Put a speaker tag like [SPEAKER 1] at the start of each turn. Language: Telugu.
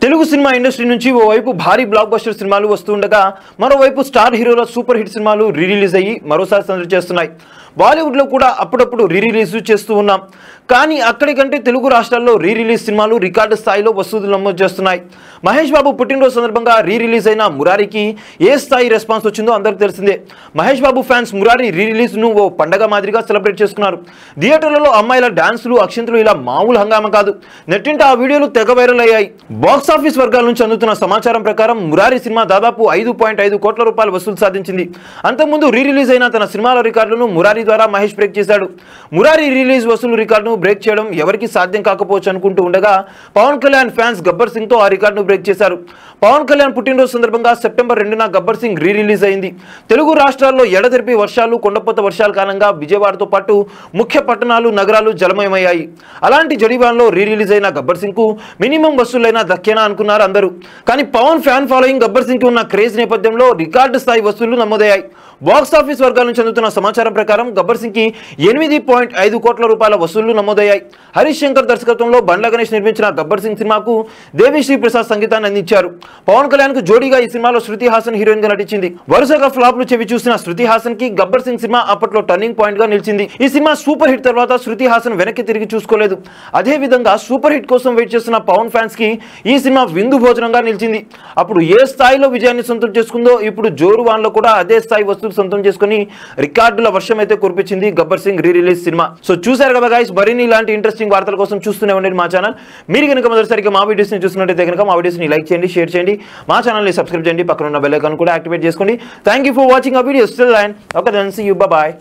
[SPEAKER 1] తెలుగు సినిమా ఇండస్ట్రీ నుంచి ఓవైపు భారీ బ్లాక్ బస్టర్ సినిమాలు వస్తుండగా మరోవైపు స్టార్ హీరోల సూపర్ హిట్ సినిమాలు రిలీజ్ అయ్యి మరోసారి సందడి చేస్తున్నాయి. బాలీవుడ్లో కూడా అప్పుడప్పుడు రిలీజ్ చేస్తూ ఉన్నాం. కానీ అక్కడికంటే తెలుగు రాష్ట్రాల్లో రిలీజ్ సినిమాలు రికార్డు స్థాయిలో వసూలు నమోదు చేస్తున్నాయి. మహేష్ బాబు పుట్టినరోజు సందర్భంగా రిలీజ్ అయిన మురారికి ఏ స్థాయి రెస్పాన్స్ వచ్చిందో అందరికీ తెలిసిందే. మహేష్ బాబు ఫ్యాన్స్ మురారి రిలీజ్ను ఓ పండగ మాదిరిగా సెలబ్రేట్ చేసుకున్నారు. థియేటర్లలో అమ్మాయిల డాన్సులు, అక్షంతులు ఇలా మామూలు హంగామా కాదు. నెట్టింట ఆ వీడియోలు తెగ వైరల్ అయ్యాయి. బాక్స్ ఆఫీస్ వర్గాల నుంచి అందుతున్న సమాచారం ప్రకారం మురారి సినిమా దాదాపు 5.5 కోట్ల రూపాయల వసూలు సాధించింది. అంతకుముందు రిలీజ్ అయిన తన సినిమాల రికార్డులను మురారి ద్వారా మహేష్ బ్రేక్ చేశాడు. మురారి రిలీజ్ వసూలు రికార్డును బ్రేక్ చేయడం ఎవరికి సాధ్యం కాకపోవచ్చు అనుకుంటూ ఉండగా పవన్ కళ్యాణ్ ఫ్యాన్స్ గబ్బర్ సింగ్ తో ఆ రికార్డును బ్రేక్ చేశారు. పవన్ కళ్యాణ్ పుట్టినరోజు సందర్భంగా సెప్టెంబర్ 2న గబ్బర్ సింగ్ రిలీజ్ అయింది. తెలుగు రాష్ట్రాల్లో ఎడతెరిపి వర్షాలు, కొండపోత వర్షాల కారణంగా విజయవాడతో పాటు ముఖ్య పట్టణాలు, నగరాలు జలమయమయ్యాయి. అలాంటి జడివాన్లో రిలీజ్ అయిన గబ్బర్ సింగ్ కు మినిమం వసూలైనా దక్కేనా అనుకున్నారు అందరూ. కానీ పవన్ ఫ్యాన్ ఫాలోయింగ్ గబ్బర్ సింగ్ కి ఉన్న క్రేజ్ నేపథ్యంలో రికార్డు స్థాయి వసూళ్లు నమోదయ్యాయి. బాక్స్ ఆఫీస్ వర్గాల నుంచి అందుతున్న సమాచారం ప్రకారం గబ్బర్ సింగ్ కి 8.5 కోట్ల రూపాయల వసూళ్లు నమోదయ్యాయి. హరీష్ శంకర్ దర్శకత్వంలో బండ్ల గణేష్ నిర్మించిన గబ్బర్ సింగ్ సినిమాకు దేవిశ్రీ ప్రసాద్ సంగీతాన్ని అందించారు. పవన్ కళ్యాణ్ కు జోడీగా ఈ సినిమాలో శృతి హాసన్ హీరోయిన్ గా నటించింది. వరుసగా ఫ్లాప్లు చెవి చూసిన శృతి హాసన్ కి గబ్బర్ సింగ్ సినిమా అప్పట్లో టర్నింగ్ పాయింట్ గా నిలిచింది. ఈ సినిమా సూపర్ హిట్ తర్వాత శృతి హాసన్ వెనక్కి తిరిగి చూసుకోలేదు. అదే విధంగా సూపర్ హిట్ కోసం వెయిట్ చేస్తున్న పవన్ ఫ్యాన్స్ కి ఈ సినిమా విందు భోజనంగా నిలిచింది. అప్పుడు ఏ స్థాయిలో విజయాన్ని సొంతం చేసుకుందో ఇప్పుడు జోరు వాన్ లో కూడా అదే స్థాయి వస్తువులు సొంతం చేసుకుని రికార్డుల వర్షం అయితే కురిపించింది Gabbar Singh release cinema. So చూసారు కదా గైస్, మరిన్ని ఇలాంటి ఇంట్రెస్టింగ్ వార్తల కోసం చూస్తూనే ఉండండి మా ఛానల్. మీరు కనుక మొదటిసారిగా మా వీడియోస్ ని చూస్తున్నట్టయితే కనుక మా వీడియోస్ ని లైక్ చేయండి, షేర్ చేయండి, మా ఛానల్ ని సబ్స్క్రైబ్ చేయండి, పక్కన ఉన్న బెల్ ఐకాన్ కూడా యాక్టివేట్ చేసుకోండి. థ్యాంక్ యూ ఫర్ వాచింగ్ ఆ videos. Till then, okay then, see you, bye bye.